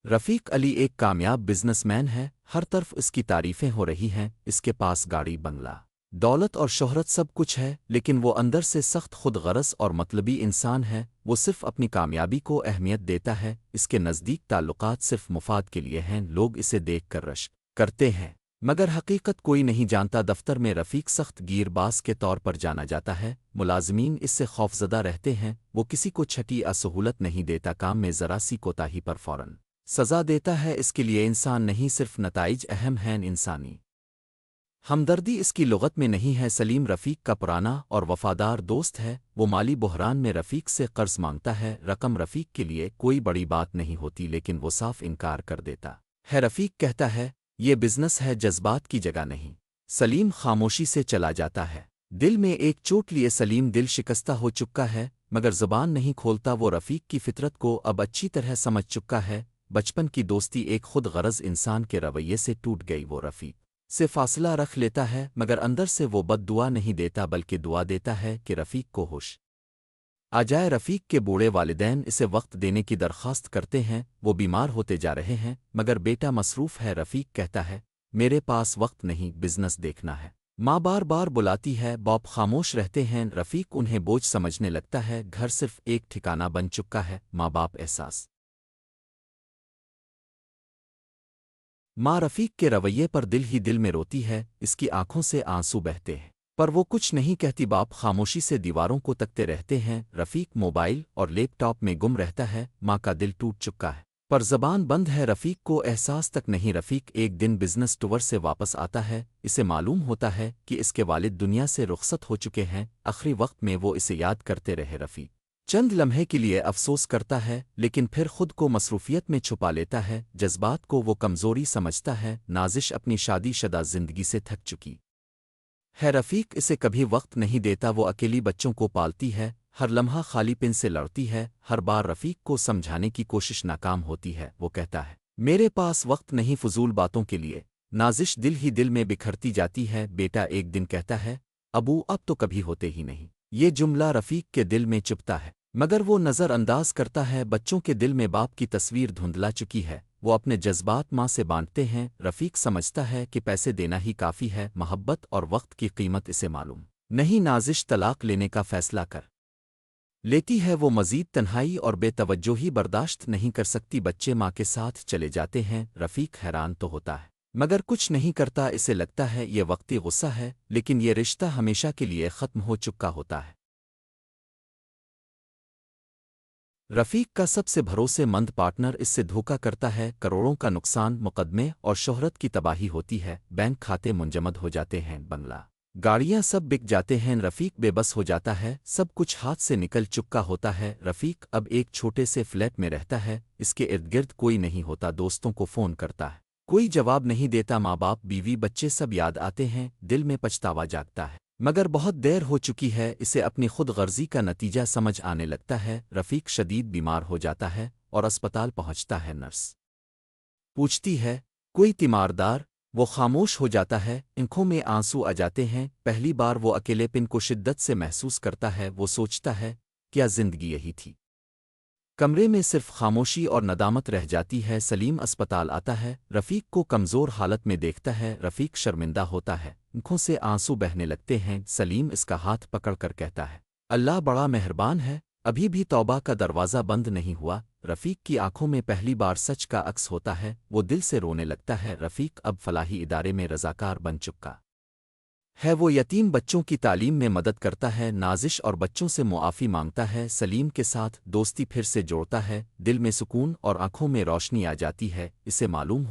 رفیق علی ایک کامیاب business man ہے، ہر طرف اس کی تعریفیں ہو رہی ہیں، اس کے پاس گاڑی بنگلہ دولت اور شہرت سب کچھ ہے، لیکن وہ اندر سے سخت خود غرض اور مطلبی انسان ہے، وہ صرف اپنی کامیابی کو اہمیت دیتا ہے، اس کے نزدیک تعلقات صرف مفاد کے لیے ہیں، لوگ اسے دیکھ کر رشک کرتے ہیں مگر حقیقت کوئی نہیں جانتا۔ دفتر میں رفیق سخت گیر باز کے طور پر جانا جاتا ہے، ملازمین اس سے خوفزدہ رہتے ہیں، وہ کسی کو چھٹی سہولت نہیں دیتا، کام میں ذرا سی کوتاہی پر فوراً سزا دیتا ہے، اس کے لیے انسان نہیں صرف نتائج اہم ہیں، انسانی ہمدردی اس کی لغت میں نہیں ہے۔ سلیم رفیق کا پرانا اور وفادار دوست ہے، وہ مالی بحران میں رفیق سے قرض مانگتا ہے، رقم رفیق کے لیے کوئی بڑی بات نہیں ہوتی، لیکن وہ صاف انکار کر دیتا ہے۔ رفیق کہتا ہے یہ بزنس ہے، جذبات کی جگہ نہیں۔ سلیم خاموشی سے چلا جاتا ہے، دل میں ایک چوٹ لیے سلیم دل شکستہ ہو چکا ہے، مگر زبان نہیں کھولتا، وہ رفیق کی فطرت کو اب اچھی طرح سمجھ چکا ہے۔ بچپن کی دوستی ایک خود غرض انسان کے رویے سے ٹوٹ گئی، وہ رفیق سے فاصلہ رکھ لیتا ہے، مگر اندر سے وہ بد دعا نہیں دیتا بلکہ دعا دیتا ہے کہ رفیق کو ہوش آ جائے۔ رفیق کے بوڑھے والدین اسے وقت دینے کی درخواست کرتے ہیں، وہ بیمار ہوتے جا رہے ہیں، مگر بیٹا مصروف ہے۔ رفیق کہتا ہے میرے پاس وقت نہیں، بزنس دیکھنا ہے۔ ماں بار بار بلاتی ہے، باپ خاموش رہتے ہیں، رفیق انہیں بوجھ سمجھنے لگتا ہے، گھر صرف ایک ٹھکانہ بن چکا ہے، ماں باپ احساس ماں رفیق کے رویے پر دل ہی دل میں روتی ہے، اس کی آنکھوں سے آنسو بہتے ہیں، پر وہ کچھ نہیں کہتی۔ باپ خاموشی سے دیواروں کو تکتے رہتے ہیں، رفیق موبائل اور لیپ ٹاپ میں گم رہتا ہے، ماں کا دل ٹوٹ چکا ہے پر زبان بند ہے، رفیق کو احساس تک نہیں۔ رفیق ایک دن بزنس ٹور سے واپس آتا ہے، اسے معلوم ہوتا ہے کہ اس کے والد دنیا سے رخصت ہو چکے ہیں، آخری وقت میں وہ اسے یاد کرتے رہے۔ رفیق چند لمحے کے لیے افسوس کرتا ہے، لیکن پھر خود کو مصروفیت میں چھپا لیتا ہے، جذبات کو وہ کمزوری سمجھتا ہے۔ نازش اپنی شادی شدہ زندگی سے تھک چکی ہے، رفیق اسے کبھی وقت نہیں دیتا، وہ اکیلی بچوں کو پالتی ہے، ہر لمحہ خالی پن سے لڑتی ہے، ہر بار رفیق کو سمجھانے کی کوشش ناکام ہوتی ہے، وہ کہتا ہے میرے پاس وقت نہیں فضول باتوں کے لیے۔ نازش دل ہی دل میں بکھرتی جاتی ہے۔ بیٹا ایک دن کہتا ہے ابو اب تو کبھی ہوتے ہی نہیں، یہ جملہ رفیق کے دل میں چپتا ہے، مگر وہ نظر انداز کرتا ہے، بچوں کے دل میں باپ کی تصویر دھندلا چکی ہے، وہ اپنے جذبات ماں سے بانٹتے ہیں۔ رفیق سمجھتا ہے کہ پیسے دینا ہی کافی ہے، محبت اور وقت کی قیمت اسے معلوم نہیں۔ نازش طلاق لینے کا فیصلہ کر لیتی ہے، وہ مزید تنہائی اور بے توجہی برداشت نہیں کر سکتی، بچے ماں کے ساتھ چلے جاتے ہیں، رفیق حیران تو ہوتا ہے مگر کچھ نہیں کرتا، اسے لگتا ہے یہ وقتی غصہ ہے، لیکن یہ رشتہ ہمیشہ کے لیے ختم ہو چکا ہوتا ہے۔ رفیق کا سب سے بھروسے مند پارٹنر اس سے دھوکا کرتا ہے، کروڑوں کا نقصان، مقدمے اور شہرت کی تباہی ہوتی ہے، بینک کھاتے منجمد ہو جاتے ہیں، بنگلہ گاڑیاں سب بک جاتے ہیں، رفیق بے بس ہو جاتا ہے، سب کچھ ہاتھ سے نکل چکا ہوتا ہے۔ رفیق اب ایک چھوٹے سے فلیٹ میں رہتا ہے، اس کے ارد گرد کوئی نہیں ہوتا، دوستوں کو فون کرتا ہے کوئی جواب نہیں دیتا، ماں باپ بیوی بچے سب یاد آتے ہیں، دل میں پچھتاوا جاگتا ہے، مگر بہت دیر ہو چکی ہے، اسے اپنی خود غرضی کا نتیجہ سمجھ آنے لگتا ہے۔ رفیق شدید بیمار ہو جاتا ہے اور اسپتال پہنچتا ہے، نرس پوچھتی ہے کوئی تیماردار، وہ خاموش ہو جاتا ہے، آنکھوں میں آنسو آ جاتے ہیں، پہلی بار وہ اکیلے پن کو شدت سے محسوس کرتا ہے، وہ سوچتا ہے کیا زندگی یہی تھی؟ کمرے میں صرف خاموشی اور ندامت رہ جاتی ہے۔ سلیم اسپتال آتا ہے، رفیق کو کمزور حالت میں دیکھتا ہے، رفیق شرمندہ ہوتا ہے، آنکھوں سے آنسو بہنے لگتے ہیں، سلیم اس کا ہاتھ پکڑ کر کہتا ہے اللہ بڑا مہربان ہے، ابھی بھی توبہ کا دروازہ بند نہیں ہوا۔ رفیق کی آنکھوں میں پہلی بار سچ کا عکس ہوتا ہے، وہ دل سے رونے لگتا ہے، رفیق اب فلاحی ادارے میں رضاکار بن چکا ہے، وہ یتیم بچوں کی تعلیم میں مدد کرتا ہے، نازش اور بچوں سے معافی مانگتا ہے، سلیم کے ساتھ دوستی پھر سے جوڑتا ہے، دل میں سکون اور آنکھوں میں روشنی آ جاتی ہے، اسے معلوم ہو